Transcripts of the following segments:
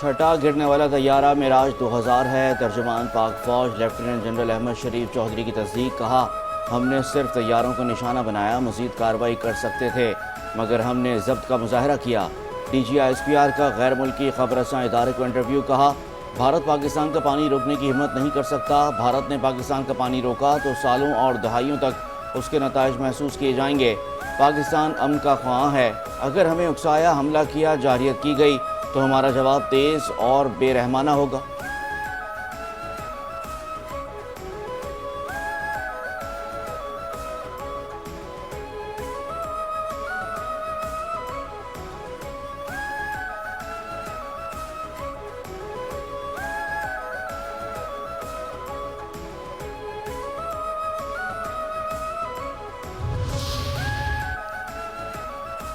چھٹا گرنے والا طیارہ معراج 2000 ہے۔ ترجمان پاک فوج لیفٹیننٹ جنرل احمد شریف چودھری کی تصدیق۔ کہا ہم نے صرف طیاروں کو نشانہ بنایا، مزید کارروائی کر سکتے تھے مگر ہم نے ضبط کا مظاہرہ کیا۔ D G I S P R کا غیر ملکی خبر رساں ادارے کو انٹرویو۔ کہا بھارت پاکستان کا پانی روکنے کی ہمت نہیں کر سکتا۔ بھارت نے پاکستان کا پانی روکا تو سالوں اور دہائیوں تک اس کے نتائج محسوس کیے جائیں گے۔ پاکستان امن کا خواہاں ہے۔ اگر ہمیں اکسایا، حملہ کیا، جارحیت کی گئی تو ہمارا جواب تیز اور بے رحمانہ ہوگا۔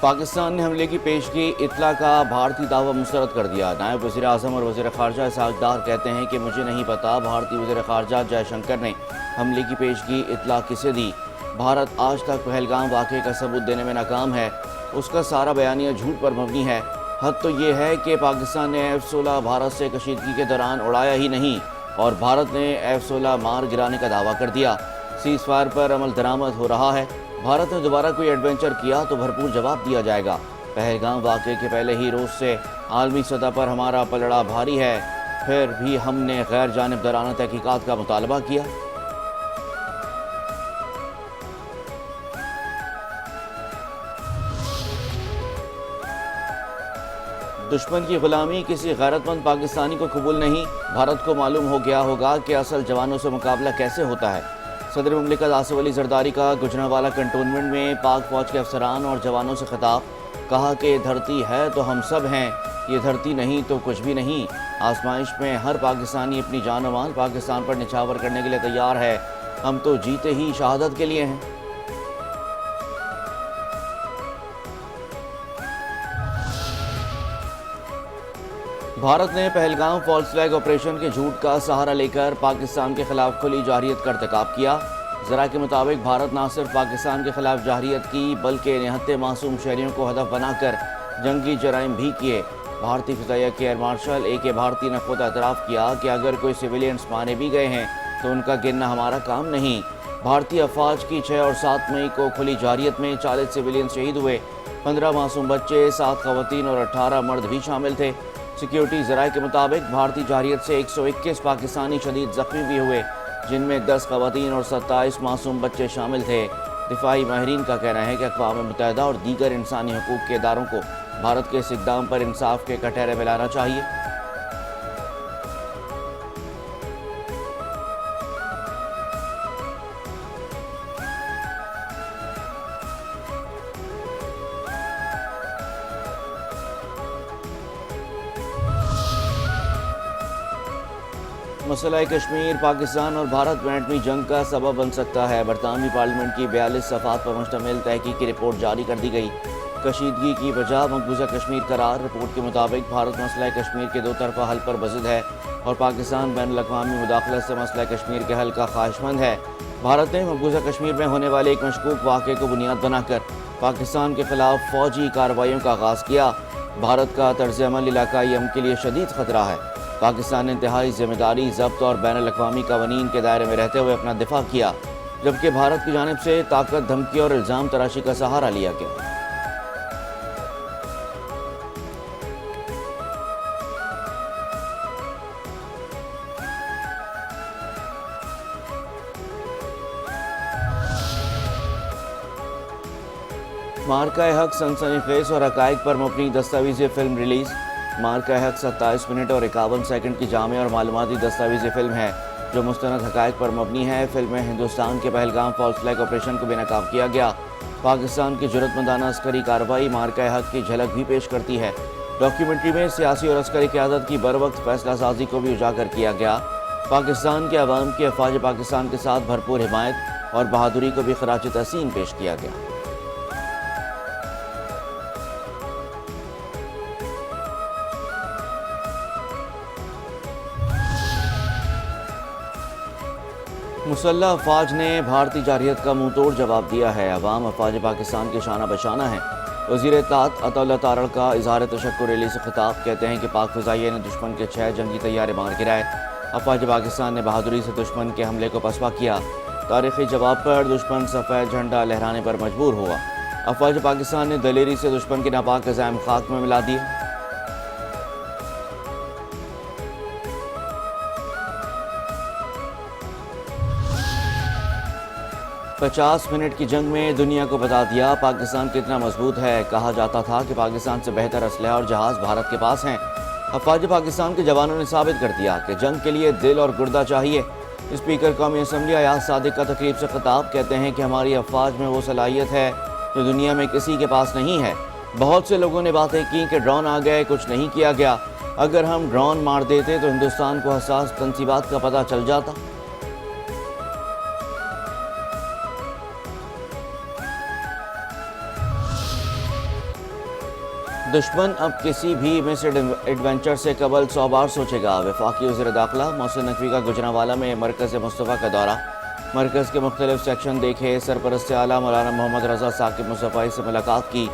پاکستان نے حملے کی پیشگی اطلاع کا بھارتی دعویٰ مسترد کر دیا۔ نائب وزیر اعظم اور وزیر خارجہ اسحاق ڈار کہتے ہیں کہ مجھے نہیں پتا بھارتی وزیر خارجہ جے شنکر نے حملے کی پیشگی اطلاع کسے دی۔ بھارت آج تک پہلگام واقعے کا ثبوت دینے میں ناکام ہے۔ اس کا سارا بیانیہ جھوٹ پر مبنی ہے۔ حد تو یہ ہے کہ پاکستان نے F-16 بھارت سے کشیدگی کے دوران اڑایا ہی نہیں اور بھارت نے F-16 مار گرانے کا دعویٰ کر دیا۔ سیز فائر پر عمل درآمد ہو رہا ہے۔ بھارت نے دوبارہ کوئی ایڈونچر کیا تو بھرپور جواب دیا جائے گا۔ پہلگام واقعے کے پہلے ہی روز سے عالمی سطح پر ہمارا پلڑا بھاری ہے، پھر بھی ہم نے غیر جانبدارانہ تحقیقات کا مطالبہ کیا۔ دشمن کی غلامی کسی غیرت مند پاکستانی کو قبول نہیں۔ بھارت کو معلوم ہو گیا ہوگا کہ اصل جوانوں سے مقابلہ کیسے ہوتا ہے۔ صدر مملکت آصف علی زرداری کا گجرانوالہ کنٹونمنٹ میں پاک فوج کے افسران اور جوانوں سے خطاب۔ کہا کہ یہ دھرتی ہے تو ہم سب ہیں، یہ دھرتی نہیں تو کچھ بھی نہیں۔ آزمائش میں ہر پاکستانی اپنی جان و مال پاکستان پر نچھاور کرنے کے لیے تیار ہے۔ ہم تو جیتے ہی شہادت کے لیے ہیں۔ بھارت نے پہلگام فالس فلیگ آپریشن کے جھوٹ کا سہارا لے کر پاکستان کے خلاف کھلی جارحیت کا ارتکاب کیا۔ ذرائع کے مطابق بھارت نہ صرف پاکستان کے خلاف جارحیت کی بلکہ نہتے معصوم شہریوں کو ہدف بنا کر جنگی جرائم بھی کیے۔ بھارتی فضائیہ کے ایئر مارشل A.K. بھارتی نے خود اعتراف کیا کہ اگر کوئی سویلینز مارے بھی گئے ہیں تو ان کا گننا ہمارا کام نہیں۔ بھارتی افواج کی 6 اور 7 مئی کو کھلی جارحیت میں 40 سویلینز شہید ہوئے، 15 معصوم بچے، 7 خواتین اور 18 مرد بھی شامل تھے۔ سیکیورٹی ذرائع کے مطابق بھارتی جارحیت سے 121 پاکستانی شدید زخمی بھی ہوئے، جن میں 10 خواتین اور 27 معصوم بچے شامل تھے۔ دفاعی ماہرین کا کہنا ہے کہ اقوام متحدہ اور دیگر انسانی حقوق کے اداروں کو بھارت کے اس اقدام پر انصاف کے کٹہرے میں لانا چاہیے۔ مسئلہ کشمیر پاکستان اور بھارت میں ایٹمی جنگ کا سبب بن سکتا ہے۔ برطانوی پارلیمنٹ کی 42 صفحات پر مشتمل تحقیقی رپورٹ جاری کر دی گئی۔ کشیدگی کی وجہ مقبوضہ کشمیر قرار۔ رپورٹ کے مطابق بھارت مسئلہ کشمیر کے دو طرفہ حل پر بضد ہے اور پاکستان بین الاقوامی مداخلت سے مسئلہ کشمیر کے حل کا خواہش مند ہے۔ بھارت نے مقبوضہ کشمیر میں ہونے والے ایک مشکوک واقعے کو بنیاد بنا کر پاکستان کے خلاف فوجی کارروائیوں کا آغاز کیا۔ بھارت کا طرز عمل علاقائی امن کے لیے شدید خطرہ ہے۔ پاکستان نے انتہائی ذمہ داری، ضبط اور بین الاقوامی قوانین کے دائرے میں رہتے ہوئے اپنا دفاع کیا، جبکہ بھارت کی جانب سے طاقت، دھمکی اور الزام تراشی کا سہارا لیا گیا۔ مارکہ حق سنسنی خیز اور حقائق پر مبنی دستاویزی فلم ریلیز۔ مارکہ حق 27 منٹ اور 51 سیکنڈ کی جامع اور معلوماتی دستاویزی فلم ہے جو مستند حقائق پر مبنی ہے۔ فلم میں ہندوستان کے پہلگام فالس فلیگ آپریشن کو بے نقاب کیا گیا، پاکستان کی جرأت مندانہ عسکری کارروائی، مارکہ حق کی جھلک بھی پیش کرتی ہے۔ ڈاکیومنٹری میں سیاسی اور عسکری قیادت کی بروقت فیصلہ سازی کو بھی اجاگر کیا گیا۔ پاکستان کے عوام کی افواج پاکستان کے ساتھ بھرپور حمایت اور بہادری کو بھی خراج تحسین پیش کیا گیا۔ مسلح افواج نے بھارتی جارحیت کا منہ توڑ جواب دیا ہے۔ عوام افواج پاکستان کی شانہ بشانہ ہیں۔ وزیر اطلاعات عطا اللہ تارڑ کا اظہار تشکر ریلی سے خطاب، کہتے ہیں کہ پاک فضائیہ نے دشمن کے 6 جنگی طیارے مار گرائے۔ افواج پاکستان نے بہادری سے دشمن کے حملے کو پسپا کیا۔ تاریخی جواب پر دشمن سفید جھنڈا لہرانے پر مجبور ہوا۔ افواج پاکستان نے دلیری سے دشمن کے ناپاک عزائم خاک میں ملا دیے۔ 50 منٹ کی جنگ میں دنیا کو بتا دیا پاکستان کتنا مضبوط ہے۔ کہا جاتا تھا کہ پاکستان سے بہتر اسلحہ اور جہاز بھارت کے پاس ہیں۔ افواج پاکستان کے جوانوں نے ثابت کر دیا کہ جنگ کے لیے دل اور گردہ چاہیے۔ اسپیکر قومی اسمبلی ایاز صادق کا تقریب سے خطاب، کہتے ہیں کہ ہماری افواج میں وہ صلاحیت ہے جو دنیا میں کسی کے پاس نہیں ہے۔ بہت سے لوگوں نے باتیں کی کہ ڈرون آ گئے، کچھ نہیں کیا گیا۔ اگر ہم ڈرون مار دیتے تو ہندوستان کو حساس تنصیبات کا پتہ چل جاتا۔ دشمن اب کسی بھی مس ایڈونچر سے قبل 100 بار سوچے گا۔ وفاقی وزیر داخلہ محسن نقوی کا گوجرانوالہ میں مرکز مصطفیٰ کا دورہ۔ مرکز کے مختلف سیکشن دیکھے۔ سرپرست اعلیٰ مولانا محمد رضا ثاقب مصطفی سے ملاقات کی۔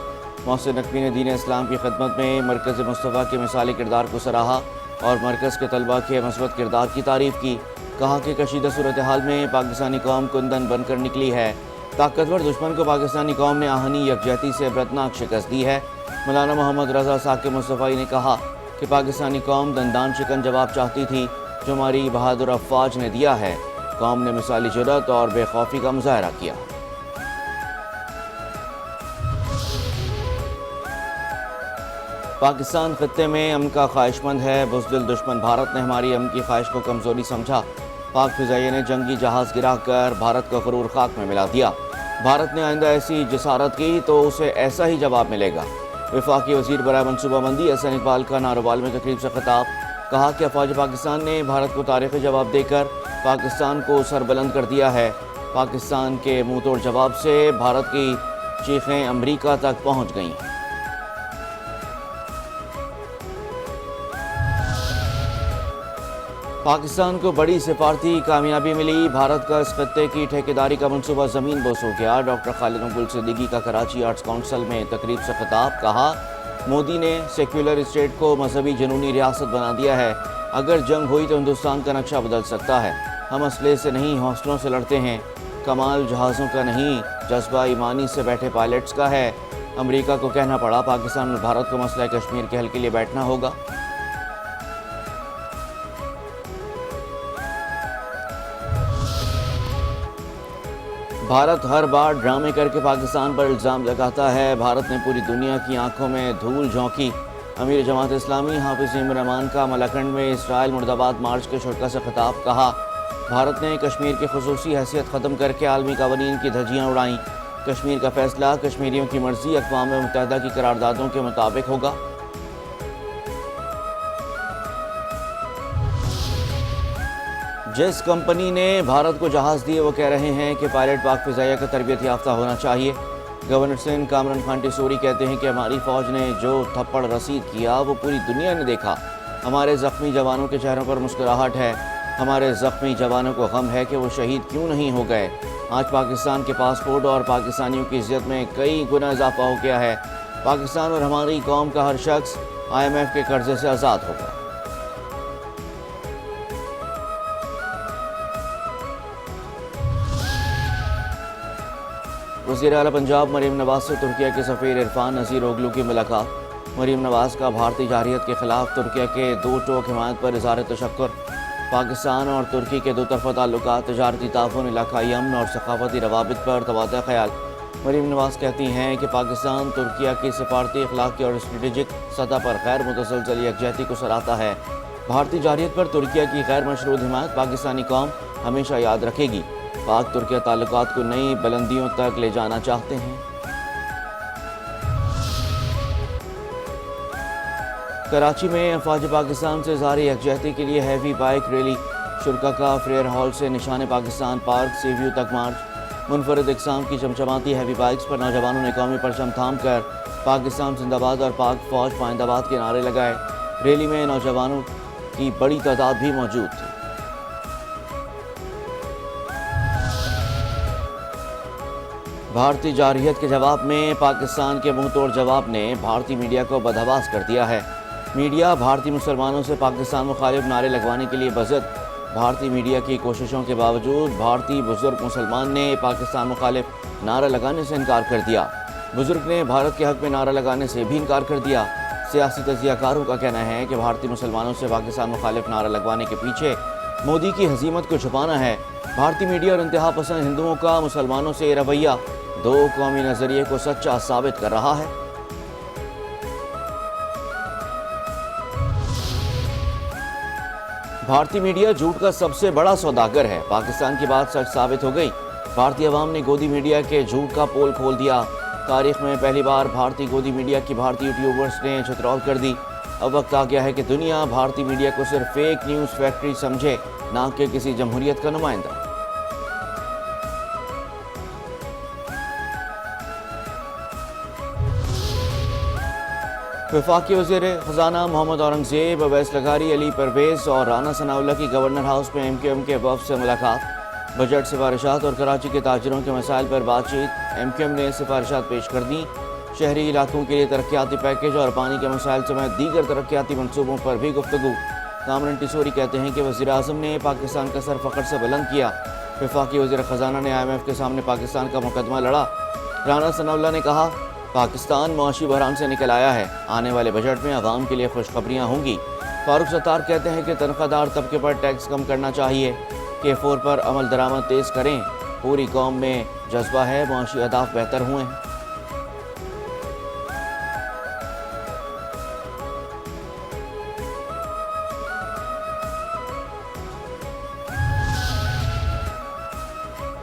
محسن نقوی نے دین اسلام کی خدمت میں مرکز مصطفیٰ کے مثالی کردار کو سراہا اور مرکز کے طلباء کے مثبت کردار کی تعریف کی۔ کہا کہ کشیدہ صورتحال میں پاکستانی قوم کندن بن کر نکلی ہے۔ طاقتور دشمن کو پاکستانی قوم نے آہنی یکجہتی سے عبرتناک شکست دی ہے۔ مولانا محمد رضا ثاقب مصطفی نے کہا کہ پاکستانی قوم دندان شکن جواب چاہتی تھی جو ہماری بہادر افواج نے دیا ہے۔ قوم نے مثالی جرأت اور بے خوفی کا مظاہرہ کیا۔ پاکستان خطے میں امن کا خواہش مند ہے۔ بزدل دشمن بھارت نے ہماری امن کی خواہش کو کمزوری سمجھا۔ پاک فضائیہ نے جنگی جہاز گرا کر بھارت کا غرور خاک میں ملا دیا۔ بھارت نے آئندہ ایسی جسارت کی تو اسے ایسا ہی جواب ملے گا۔ وفاقی وزیر برائے منصوبہ بندی احسن اقبال کا ناروال میں تقریب سے خطاب، کہا کہ افواج پاکستان نے بھارت کو تاریخی جواب دے کر پاکستان کو سر بلند کر دیا ہے۔ پاکستان کے منہ توڑ جواب سے بھارت کی چیخیں امریکہ تک پہنچ گئیں۔ پاکستان کو بڑی سفارتی کامیابی ملی۔ بھارت کا اس خطے کی ٹھیکیداری کا منصوبہ زمین بوس ہو گیا۔ ڈاکٹر خالد مقبول صدیقی کا کراچی آرٹس کونسل میں تقریب سے خطاب، کہا مودی نے سیکولر اسٹیٹ کو مذہبی جنونی ریاست بنا دیا ہے۔ اگر جنگ ہوئی تو ہندوستان کا نقشہ بدل سکتا ہے۔ ہم اسلحے سے نہیں حوصلوں سے لڑتے ہیں۔ کمال جہازوں کا نہیں، جذبہ ایمانی سے بیٹھے پائلٹس کا ہے۔ امریکہ کو کہنا پڑا پاکستان اور بھارت کو مسئلہ کشمیر کے حل کے لیے بیٹھنا ہوگا۔ بھارت ہر بار ڈرامے کر کے پاکستان پر الزام لگاتا ہے۔ بھارت نے پوری دنیا کی آنکھوں میں دھول جھونکی۔ امیر جماعت اسلامی حافظ نعیم الرحمان کا ملاکنڈ میں اسرائیل مرد آباد مارچ کے شرکاء سے خطاب، کہا بھارت نے کشمیر کی خصوصی حیثیت ختم کر کے عالمی قوانین کی دھجیاں اڑائیں۔ کشمیر کا فیصلہ کشمیریوں کی مرضی اقوام متحدہ کی قراردادوں کے مطابق ہوگا۔ جس کمپنی نے بھارت کو جہاز دیے وہ کہہ رہے ہیں کہ پائلٹ پاک فضائیہ کا تربیت یافتہ ہونا چاہیے۔ گورنر سندھ کامران خان ٹیسوری کہتے ہیں کہ ہماری فوج نے جو تھپڑ رسید کیا وہ پوری دنیا نے دیکھا۔ ہمارے زخمی جوانوں کے چہروں پر مسکراہٹ ہے۔ ہمارے زخمی جوانوں کو غم ہے کہ وہ شہید کیوں نہیں ہو گئے۔ آج پاکستان کے پاسپورٹ اور پاکستانیوں کی عزت میں کئی گنا اضافہ ہو گیا ہے۔ پاکستان اور ہماری قوم کا ہر شخص IMF کے قرضے سے آزاد ہوگا۔ وزیر اعلیٰ پنجاب مریم نواز سے ترکیہ کے سفیر عرفان نذیر اوغلو کی ملاقات۔ مریم نواز کا بھارتی جارحیت کے خلاف ترکیہ کے دو ٹوک حمایت پر اظہار تشکر۔ پاکستان اور ترکی کے دو طرفہ تعلقات، تجارتی تعاون، علاقائی امن اور ثقافتی روابط پر تبادلہ خیال۔ مریم نواز کہتی ہیں کہ پاکستان ترکیہ کی سفارتی، اخلاقی اور اسٹریٹجک سطح پر غیر متزلزل یکجہتی کو سراہتا ہے۔ بھارتی جارحیت پر ترکیہ کی غیر مشروط حمایت پاکستانی قوم ہمیشہ یاد رکھے گی۔ پاک ترکیہ تعلقات کو نئی بلندیوں تک لے جانا چاہتے ہیں۔ کراچی میں افواج پاکستان سے اظہار یکجہتی کے لیے ہیوی بائک ریلی۔ شرکاء کا فریئر ہال سے نشان پاکستان پارک سی ویو تک مارچ۔ منفرد اقسام کی چمچماتی ہیوی بائکس پر نوجوانوں نے قومی پرچم تھام کر پاکستان زندہ باد اور پاک فوج پائندہ باد کے نعرے لگائے۔ ریلی میں نوجوانوں کی بڑی تعداد بھی موجود تھی۔ بھارتی جارحیت کے جواب میں پاکستان کے منہ توڑ جواب نے بھارتی میڈیا کو بدحواس کر دیا ہے۔ میڈیا بھارتی مسلمانوں سے پاکستان مخالف نعرے لگوانے کے لیے بزد۔ بھارتی میڈیا کی کوششوں کے باوجود بھارتی بزرگ مسلمان نے پاکستان مخالف نعرہ لگانے سے انکار کر دیا۔ بزرگ نے بھارت کے حق میں نعرہ لگانے سے بھی انکار کر دیا۔ سیاسی تجزیہ کاروں کا کہنا ہے کہ بھارتی مسلمانوں سے پاکستان مخالف نعرہ لگوانے کے پیچھے مودی کی ہزیمت کو چھپانا ہے۔ بھارتی میڈیا اور انتہا پسند ہندوؤں کا مسلمانوں سے یہ رویہ دو قومی نظریے کو سچا ثابت کر رہا ہے۔ بھارتی میڈیا جھوٹ کا سب سے بڑا سوداگر ہے۔ پاکستان کی بات سچ ثابت ہو گئی۔ بھارتی عوام نے گودی میڈیا کے جھوٹ کا پول کھول دیا۔ تاریخ میں پہلی بار بھارتی گودی میڈیا کی بھارتی یوٹیوبرز نے چترال کر دی۔ اب وقت آ گیا ہے کہ دنیا بھارتی میڈیا کو صرف فیک نیوز فیکٹری سمجھے، نہ کہ کسی جمہوریت کا نمائندہ۔ وفاقی وزیر خزانہ محمد اورنگزیب، اویس لغاری، علی پرویز اور رانا ثناءاللہ کی گورنر ہاؤس میں ایم کیو ایم کے وفد سے ملاقات۔ بجٹ سفارشات اور کراچی کے تاجروں کے مسائل پر بات چیت۔ ایم کیو ایم نے سفارشات پیش کر دیں۔ شہری علاقوں کے لیے ترقیاتی پیکیج اور پانی کے مسائل سمیت دیگر ترقیاتی منصوبوں پر بھی گفتگو۔ کامران ٹیسوری کہتے ہیں کہ وزیر اعظم نے پاکستان کا سر فخر سے بلند کیا۔ وفاقی وزیر خزانہ نے آئی ایم ایف کے سامنے پاکستان کا مقدمہ لڑا۔ رانا ثناءاللہ نے کہا، پاکستان معاشی بحران سے نکل آیا ہے، آنے والے بجٹ میں عوام کے لیے خوشخبریاں ہوں گی۔ فاروق ستار کہتے ہیں کہ تنخواہ دار طبقے پر ٹیکس کم کرنا چاہیے، K4 پر عمل درآمد تیز کریں، پوری قوم میں جذبہ ہے، معاشی اہداف بہتر ہوئے ہیں۔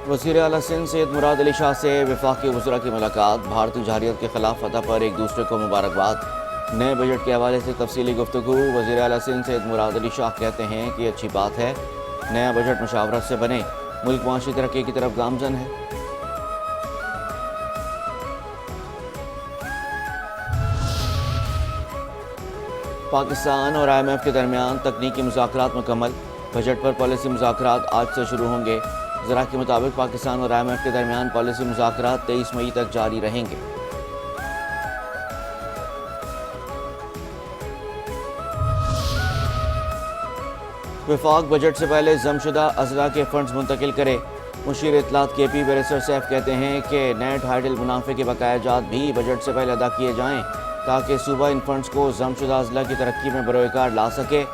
وزیر اعلیٰ سندھ سید مراد علی شاہ سے وفاقی وزراء کی ملاقات۔ بھارتی جارحیت کے خلاف فتح پر ایک دوسرے کو مبارکباد۔ نئے بجٹ کے حوالے سے تفصیلی گفتگو۔ وزیر اعلیٰ سندھ سید مراد علی شاہ کہتے ہیں کہ اچھی بات ہے، نیا بجٹ مشاورت سے بنے، ملک معاشی ترقی کی طرف گامزن ہے۔ پاکستان اور آئی ایم ایف کے درمیان تکنیکی مذاکرات مکمل۔ بجٹ پر پالیسی مذاکرات آج سے شروع ہوں گے۔ ذرائع کے مطابق پاکستان اور آئی ایم ایف کے درمیان پالیسی مذاکرات 23 مئی تک جاری رہیں گے۔ وفاق بجٹ سے پہلے ضم شدہ اضلاع کے فنڈز منتقل کرے۔ مشیر اطلاعات کے پی بیرسٹر سیف کہتے ہیں کہ نئے ٹائٹل منافع کے بقایا جات بھی بجٹ سے پہلے ادا کیے جائیں تاکہ صوبہ ان فنڈز کو ضم شدہ اضلاع کی ترقی میں بروئے کار لا سکے۔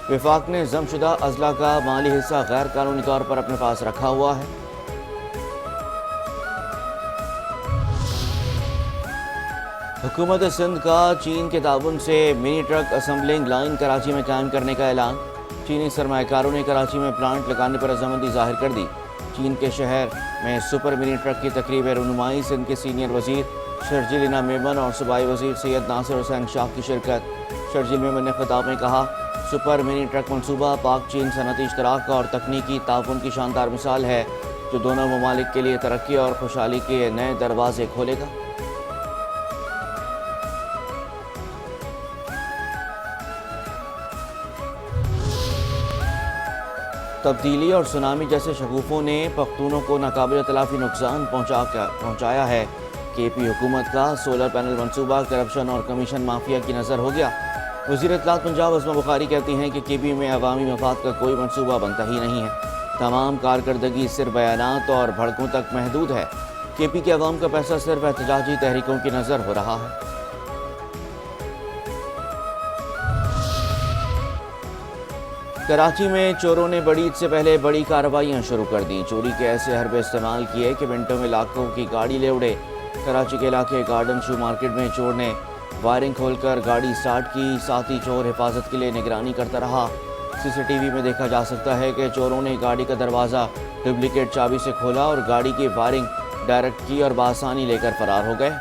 وفاق نے ضم شدہ اضلاع کا مالی حصہ غیر قانونی طور پر اپنے پاس رکھا ہوا ہے۔ حکومت سندھ کا چین کے تعاون سے منی ٹرک اسمبلنگ لائن کراچی میں قائم کرنے کا اعلان۔ چینی سرمایہ کاروں نے کراچی میں پلانٹ لگانے پر رضامندی ظاہر کر دی۔ چین کے شہر میں سپر منی ٹرک کی تقریب رونمائی سندھ کے سینئر وزیر شرجیل اینا میمن اور صوبائی وزیر سید ناصر حسین شاہ کی شرکت۔ شرجیل میمن نے خطاب میں کہا، سپر منی ٹرک منصوبہ پاک چین صنعتی اشتراک اور تکنیکی تعاون کی شاندار مثال ہے جو دونوں ممالک کے لیے ترقی اور خوشحالی کے نئے دروازے کھولے گا۔ تبدیلی اور سونامی جیسے شگوفوں نے پختونوں کو ناقابل تلافی نقصان پہنچایا ہے۔ کے پی حکومت کا سولر پینل منصوبہ کرپشن اور کمیشن مافیا کی نظر ہو گیا۔ وزیر اطلاعات پنجاب عظمہ بخاری کہتی ہیں کہ کے پی میں عوامی مفاد کا کوئی منصوبہ بنتا ہی نہیں ہے۔ تمام کارکردگی صرف بیانات اور بھڑکوں تک محدود ہے۔ کے پی کے عوام کا پیسہ صرف احتجاجی تحریکوں کی نظر ہو رہا ہے۔ کراچی میں چوروں نے بڑی عید سے پہلے بڑی کارروائیاں شروع کر دیں۔ چوری کے ایسے حربے استعمال کیے کہ منٹوں میں لاکھوں کی گاڑی لے اڑے۔ کراچی کے علاقے گارڈن شو مارکیٹ میں چور نے وائرنگ کھول کر گاڑی سٹارٹ کی، ساتھ ہی چور حفاظت کے لیے نگرانی کرتا رہا۔ سی سی ٹی وی میں دیکھا جا سکتا ہے کہ چوروں نے گاڑی کا دروازہ ڈپلیکیٹ چابی سے کھولا اور گاڑی کی وائرنگ ڈائریکٹ کی اور بآسانی لے کر فرار ہو گئے۔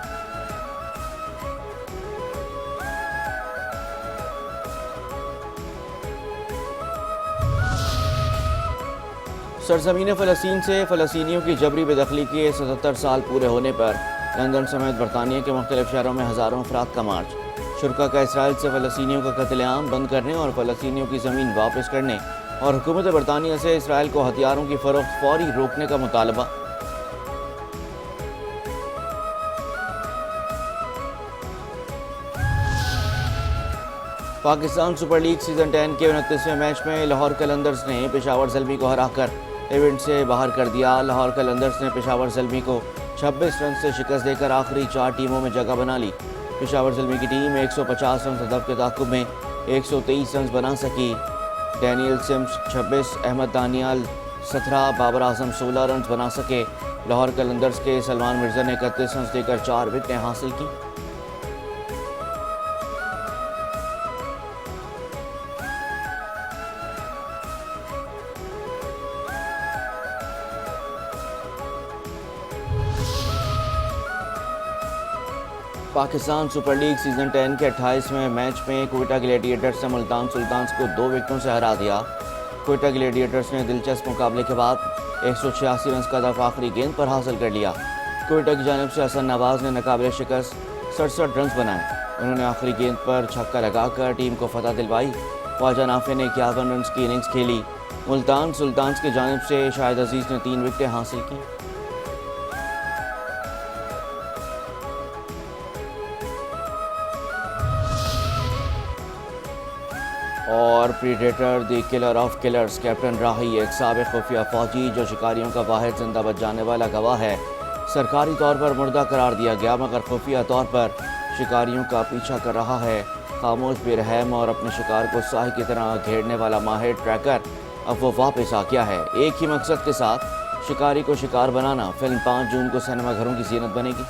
سرزمین فلسطین سے فلسطینیوں کی جبری بے دخلی کے 77 سال پورے ہونے پر لندن سمیت برطانیہ کے مختلف شہروں میں ہزاروں افراد کا مارچ۔ شرکا کا اسرائیل سے فلسطینیوں کا قتل عام بند کرنے اور فلسطینیوں کی زمین واپس کرنے اور حکومت برطانیہ سے اسرائیل کو ہتھیاروں کی فروخت فوری روکنے کا مطالبہ۔ پاکستان سپر لیگ سیزن 10 کے 29ویں میچ میں لاہور قلندرز نے پشاور زلمی کو ہرا کر ایونٹ سے باہر کر دیا۔ لاہور قلندرز نے پشاور زلمی کو 26 رن سے شکست دے کر آخری 4 ٹیموں میں جگہ بنا لی۔ پشاور زلمی کی ٹیم 150 رنز ہدف کے تعاقب میں 123 رنز بنا سکی۔ ڈینیل سمس 26، احمد دانیال 17، بابر اعظم 16 رنز بنا سکے۔ لاہور قلندرز کے سلمان مرزا نے 31 رنز دے کر 4 وکٹیں حاصل کی۔ پاکستان سپر لیگ سیزن 10 کے 28ویں میچ میں کوئٹہ گلیڈیٹرز نے ملتان سلطانز کو 2 وکٹوں سے ہرا دیا۔ کوئٹہ گلیڈیٹرز نے دلچسپ مقابلے کے بعد 186 رنز کا ہدف آخری گیند پر حاصل کر لیا۔ کوئٹہ کی جانب سے حسن نواز نے ناقابل شکست 67 رنز بنائے۔ انہوں نے آخری گیند پر چھکا لگا کر ٹیم کو فتح دلوائی۔ خواجہ نافع نے 51 رنز کی اننگز کھیلی۔ ملتان سلطانز کی جانب سے شاہد عزیز نے 3 وکٹیں حاصل کی۔ اور predator the killer of killers captain Rahi, ایک سابق خفیہ فوجی جو شکاریوں کا واحد زندہ بچ جانے والا گواہ ہے، سرکاری طور پر مردہ قرار دیا گیا مگر خفیہ طور پر شکاریوں کا پیچھا کر رہا ہے۔ خاموش، بے رحم اور اپنے شکار کو ساہی کی طرح گھیرنے والا ماہر ٹریکر اب وہ واپس آ گیا ہے، ایک ہی مقصد کے ساتھ، شکاری کو شکار بنانا۔ فلم 5 جون کو سینما گھروں کی زینت بنے گی۔